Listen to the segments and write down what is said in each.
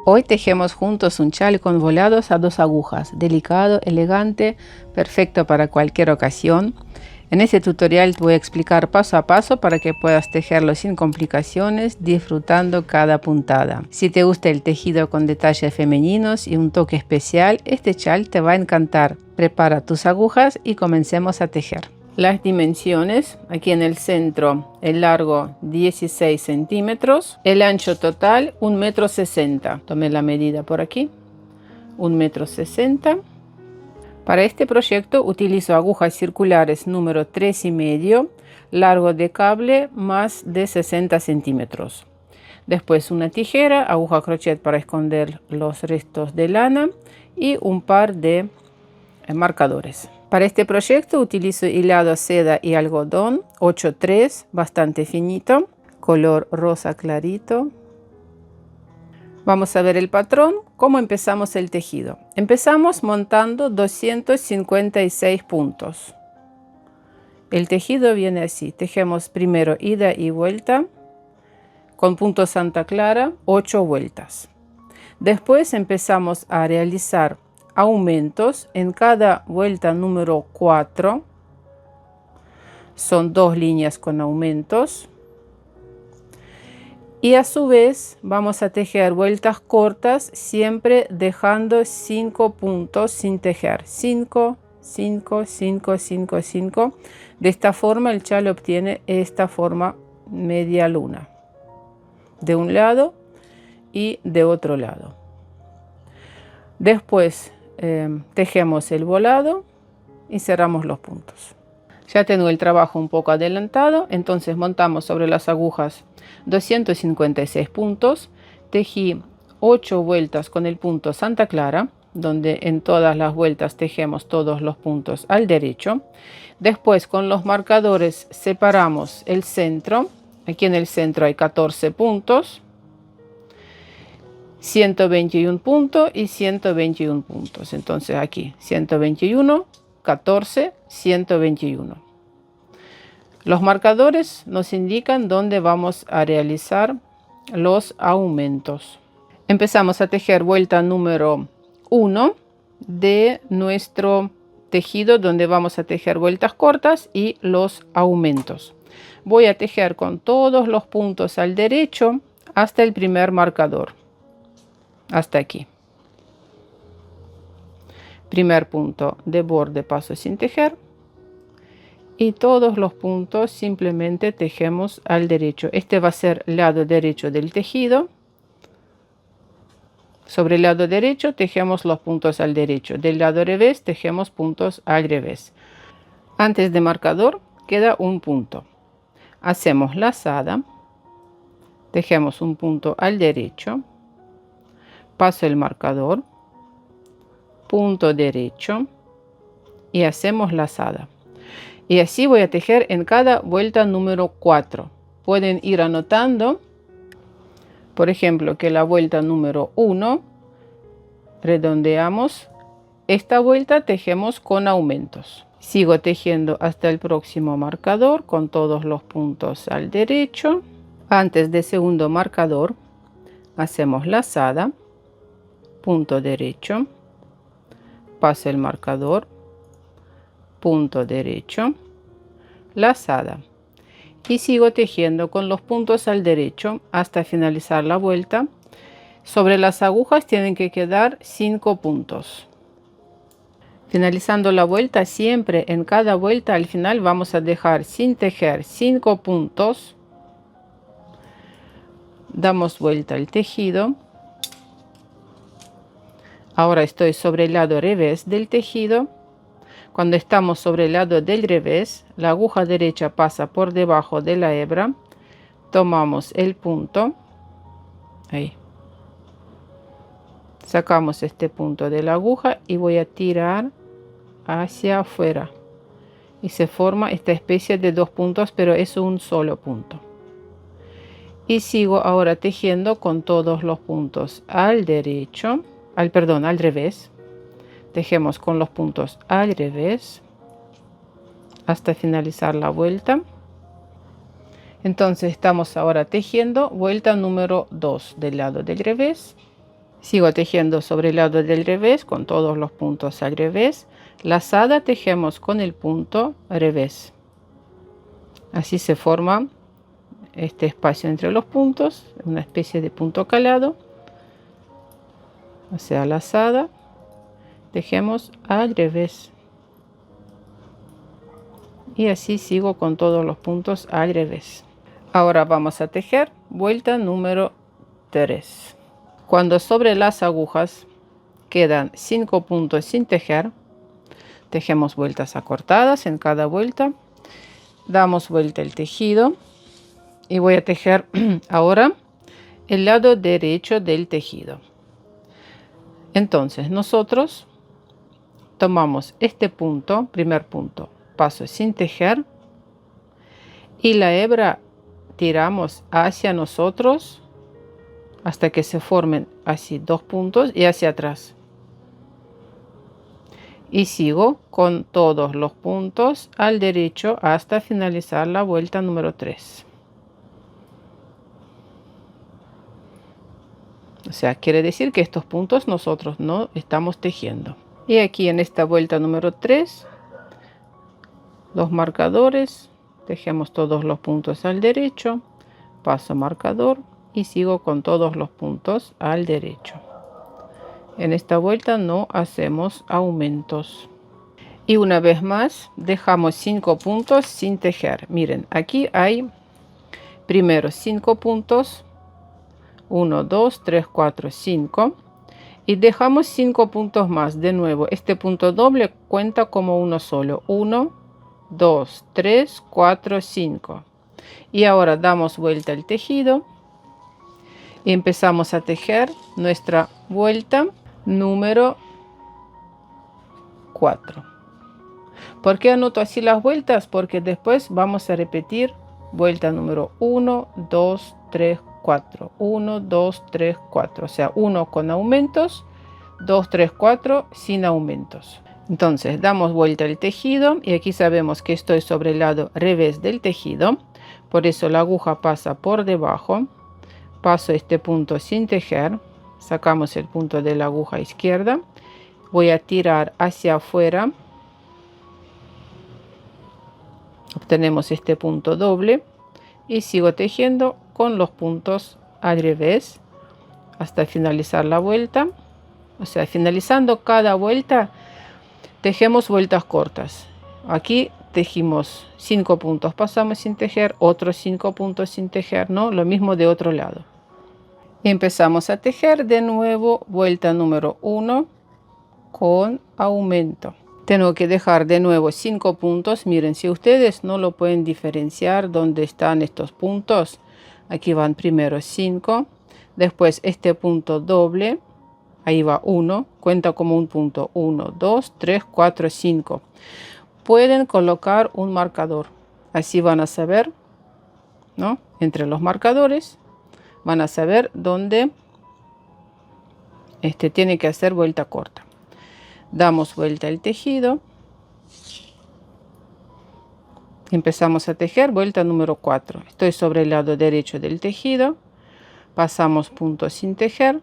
Hoy tejemos juntos un chal con volados a 2 agujas, delicado, elegante, perfecto para cualquier ocasión. En este tutorial te voy a explicar paso a paso para que puedas tejerlo sin complicaciones, disfrutando cada puntada. Si te gusta el tejido con detalles femeninos y un toque especial, este chal te va a encantar. Prepara tus agujas y comencemos a tejer. Las dimensiones: aquí en el centro el largo 16 centímetros, el ancho total 1,60 m. Tomé la medida por aquí, 1,60 m. Para este proyecto utilizo agujas circulares número 3,5, largo de cable más de 60 centímetros. Después una tijera, aguja crochet para esconder los restos de lana y un par de marcadores. Para este proyecto utilizo hilado seda y algodón 8-3, bastante finito, color rosa clarito. Vamos a ver el patrón. ¿Cómo empezamos el tejido? Empezamos montando 256 puntos. El tejido viene así. Tejemos primero ida y vuelta con punto Santa Clara, 8 vueltas. Después empezamos a realizar aumentos en cada vuelta número 4. Son 2 líneas con aumentos. Y a su vez vamos a tejer vueltas cortas, siempre dejando 5 puntos sin tejer. 5, 5, 5, 5, 5. De esta forma el chal obtiene esta forma media luna, de un lado y de otro lado. Después tejemos el volado y cerramos los puntos. Ya tengo el trabajo un poco adelantado, entonces montamos sobre las agujas 256 puntos, tejí 8 vueltas con el punto Santa Clara, donde en todas las vueltas tejemos todos los puntos al derecho. Después con los marcadores separamos el centro. Aquí en el centro hay 14 puntos, 121 puntos y 121 puntos. Entonces aquí 121, 14, 121. Los marcadores nos indican dónde vamos a realizar los aumentos. Empezamos a tejer vuelta número 1 de nuestro tejido, donde vamos a tejer vueltas cortas y los aumentos. Voy a tejer con todos los puntos al derecho hasta el primer marcador, hasta aquí. Primer punto de borde, paso sin tejer, y todos los puntos simplemente tejemos al derecho. Este va a ser el lado derecho del tejido. Sobre el lado derecho tejemos los puntos al derecho, del lado revés tejemos puntos al revés. Antes de marcador queda un punto. Hacemos lazada, tejemos un punto al derecho, paso el marcador, punto derecho y hacemos lazada. Y así voy a tejer en cada vuelta número 4. Pueden ir anotando, por ejemplo, que la vuelta número 1 redondeamos. Esta vuelta tejemos con aumentos. Sigo tejiendo hasta el próximo marcador con todos los puntos al derecho. Antes del segundo marcador hacemos lazada, punto derecho, paso el marcador, punto derecho, lazada, y sigo tejiendo con los puntos al derecho hasta finalizar la vuelta. Sobre las agujas tienen que quedar 5 puntos. Finalizando la vuelta, siempre en cada vuelta al final vamos a dejar sin tejer 5 puntos. Damos vuelta al tejido. Ahora estoy sobre el lado revés del tejido. Cuando estamos sobre el lado del revés, la aguja derecha pasa por debajo de la hebra. Tomamos el punto. Ahí. Sacamos este punto de la aguja y voy a tirar hacia afuera. Y se forma esta especie de 2 puntos, pero es un solo punto. Y sigo ahora tejiendo con todos los puntos al derecho. Al revés. Tejemos con los puntos al revés hasta finalizar la vuelta. Entonces estamos ahora tejiendo vuelta número 2 del lado del revés. Sigo tejiendo sobre el lado del revés con todos los puntos al revés. Lazada tejemos con el punto revés. Así se forma este espacio entre los puntos, una especie de punto calado. O sea, lazada, tejemos al revés. Y así sigo con todos los puntos al revés. Ahora vamos a tejer vuelta número 3. Cuando sobre las agujas quedan 5 puntos sin tejer, tejemos vueltas acortadas en cada vuelta. Damos vuelta el tejido y voy a tejer ahora el lado derecho del tejido. Entonces nosotros tomamos este punto, primer punto, paso sin tejer, y la hebra tiramos hacia nosotros hasta que se formen así 2 puntos y hacia atrás. Y sigo con todos los puntos al derecho hasta finalizar la vuelta número 3. O sea, quiere decir que estos puntos nosotros no estamos tejiendo. Y aquí en esta vuelta número 3, los marcadores, tejemos todos los puntos al derecho, paso marcador y sigo con todos los puntos al derecho. En esta vuelta no hacemos aumentos. Y una vez más dejamos 5 puntos sin tejer. Miren, aquí hay primero 5 puntos, 1, 2, 3, 4, 5, y dejamos 5 puntos más. De nuevo, este punto doble cuenta como uno solo. 1, 2, 3, 4, 5. Y ahora damos vuelta al tejido y empezamos a tejer nuestra vuelta número 4. ¿Por qué anoto así las vueltas? Porque después vamos a repetir vuelta número 1, 2, 3, 4. 1, 2, 3, 4. O sea, 1 con aumentos, 2, 3, 4 sin aumentos. Entonces damos vuelta al tejido y aquí sabemos que estoy sobre el lado revés del tejido. Por eso la aguja pasa por debajo. Paso este punto sin tejer. Sacamos el punto de la aguja izquierda. Voy a tirar hacia afuera. Obtenemos este punto doble y sigo tejiendo con los puntos al revés hasta finalizar la vuelta. O sea, finalizando cada vuelta tejemos vueltas cortas. Aquí tejimos 5 puntos, pasamos sin tejer, otros 5 puntos sin tejer, ¿no? Lo mismo de otro lado. Y empezamos a tejer de nuevo vuelta número 1 con aumento. Tengo que dejar de nuevo 5 puntos. Miren, si ustedes no lo pueden diferenciar dónde están estos puntos, aquí van primero 5, después este punto doble, ahí va 1, cuenta como un punto, 1, 2, 3, 4, 5. Pueden colocar un marcador, así van a saber, ¿no? Entre los marcadores van a saber dónde tiene que hacer vuelta corta. Damos vuelta al tejido. Empezamos a tejer vuelta número 4. Estoy sobre el lado derecho del tejido. Pasamos puntos sin tejer.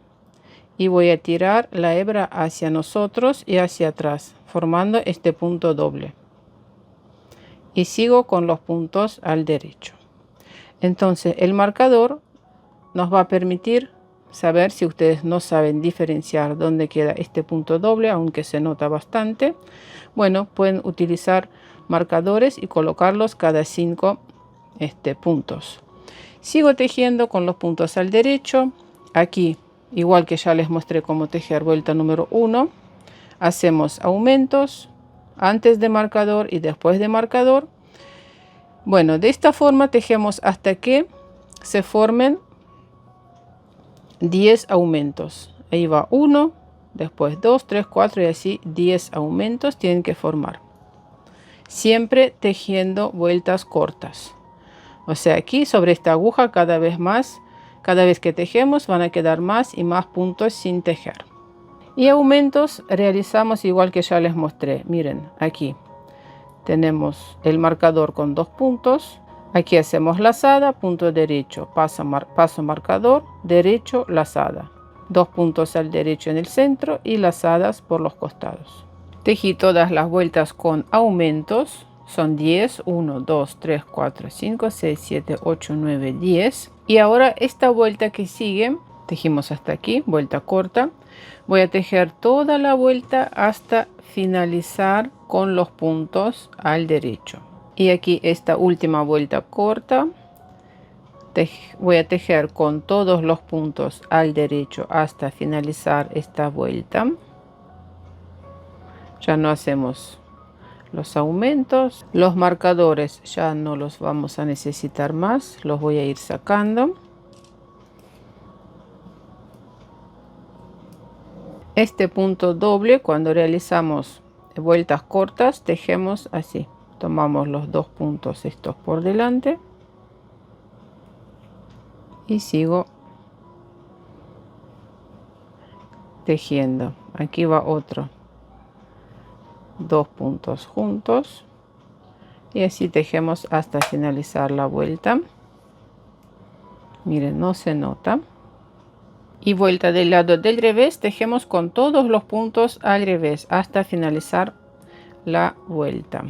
Y voy a tirar la hebra hacia nosotros y hacia atrás, formando este punto doble. Y sigo con los puntos al derecho. Entonces el marcador nos va a permitir saber si ustedes no saben diferenciar dónde queda este punto doble, aunque se nota bastante. Bueno, pueden utilizar marcadores y colocarlos cada 5 puntos. Sigo tejiendo con los puntos al derecho. Aquí, igual que ya les mostré cómo tejer vuelta número 1, hacemos aumentos antes de marcador y después de marcador. Bueno, de esta forma tejemos hasta que se formen 10 aumentos. Ahí va 1, después 2, 3, 4 y así 10 aumentos tienen que formar. Siempre tejiendo vueltas cortas. O sea, aquí sobre esta aguja cada vez que tejemos van a quedar más y más puntos sin tejer. Y aumentos realizamos igual que ya les mostré. Miren, aquí tenemos el marcador con 2 puntos. Aquí hacemos lazada, punto derecho, paso marcador, derecho, lazada. 2 puntos al derecho en el centro y lazadas por los costados. Tejí todas las vueltas con aumentos, son 10, 1, 2, 3, 4, 5, 6, 7, 8, 9, 10. Y ahora esta vuelta que sigue, tejimos hasta aquí, vuelta corta. Voy a tejer toda la vuelta hasta finalizar con los puntos al derecho. Y aquí esta última vuelta corta, voy a tejer con todos los puntos al derecho hasta finalizar esta vuelta. Ya no hacemos los aumentos, los marcadores ya no los vamos a necesitar más, los voy a ir sacando. Este punto doble, cuando realizamos vueltas cortas, tejemos así. Tomamos los 2 puntos estos por delante y sigo tejiendo. Aquí va otro, 2 puntos juntos y así tejemos hasta finalizar la vuelta. Miren, no se nota. Y vuelta del lado del revés, tejemos con todos los puntos al revés hasta finalizar la vuelta.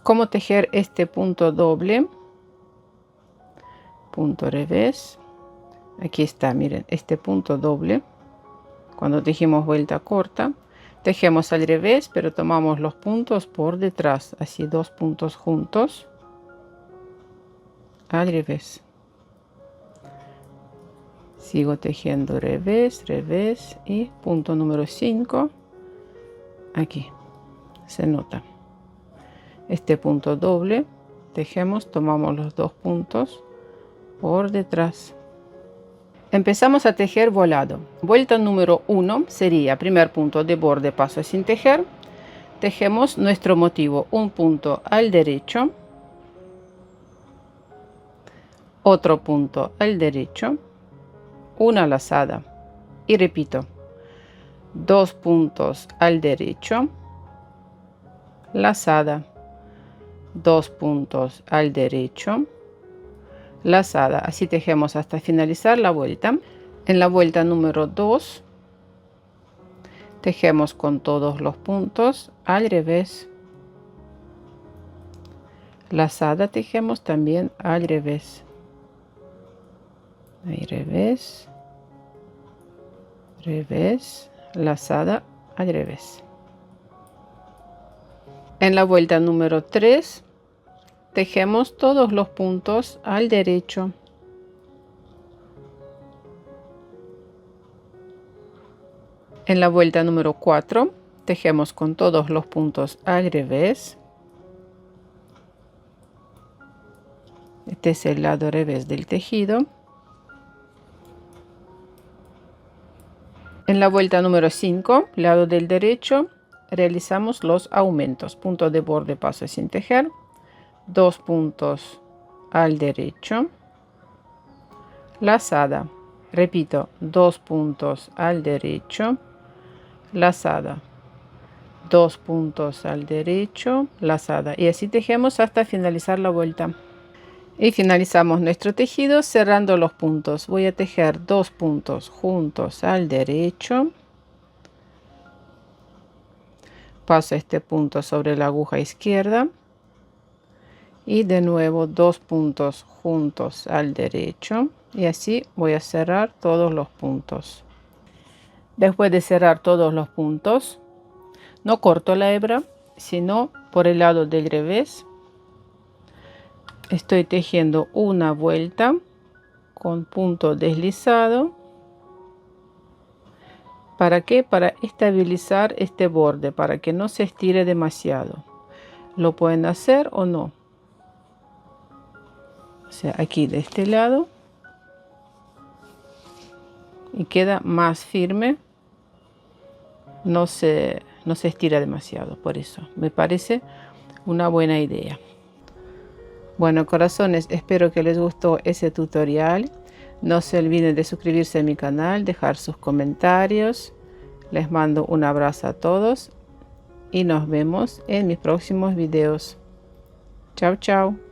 ¿Cómo tejer este punto doble? Punto revés. Aquí está, miren, este punto doble. Cuando tejimos vuelta corta, tejemos al revés, pero tomamos los puntos por detrás, así 2 puntos juntos al revés. Sigo tejiendo revés, revés y punto número 5. Aquí se nota. Este punto doble, tejemos, tomamos los 2 puntos por detrás. Empezamos a tejer volado. Vuelta número 1 sería primer punto de borde, paso sin tejer. Tejemos nuestro motivo, un punto al derecho, otro punto al derecho, una lazada y repito, 2 puntos al derecho, lazada, 2 puntos al derecho, lazada. Así tejemos hasta finalizar la vuelta. En la vuelta número 2 tejemos con todos los puntos al revés, lazada, tejemos también al revés, ahí revés, revés, lazada, al revés. En la vuelta número 3 tejemos todos los puntos al derecho, en la vuelta número 4 tejemos con todos los puntos al revés. Este es el lado revés del tejido. En la vuelta número 5, lado del derecho, realizamos los aumentos, punto de borde, paso sin tejer, 2 puntos al derecho, lazada, repito, 2 puntos al derecho, lazada, 2 puntos al derecho, lazada, y así tejemos hasta finalizar la vuelta. Y finalizamos nuestro tejido cerrando los puntos. Voy a tejer 2 puntos juntos al derecho, paso este punto sobre la aguja izquierda y de nuevo 2 puntos juntos al derecho, y así voy a cerrar todos los puntos. Después de cerrar todos los puntos, no corto la hebra, sino por el lado del revés estoy tejiendo una vuelta con punto deslizado. ¿Para qué? Para estabilizar este borde, para que no se estire demasiado. Lo pueden hacer o no. O sea, aquí de este lado, y queda más firme, no se estira demasiado. Por eso me parece una buena idea. Bueno, corazones, espero que les gustó ese tutorial. No se olviden de suscribirse a mi canal, dejar sus comentarios. Les mando un abrazo a todos y nos vemos en mis próximos videos. Chao, chao.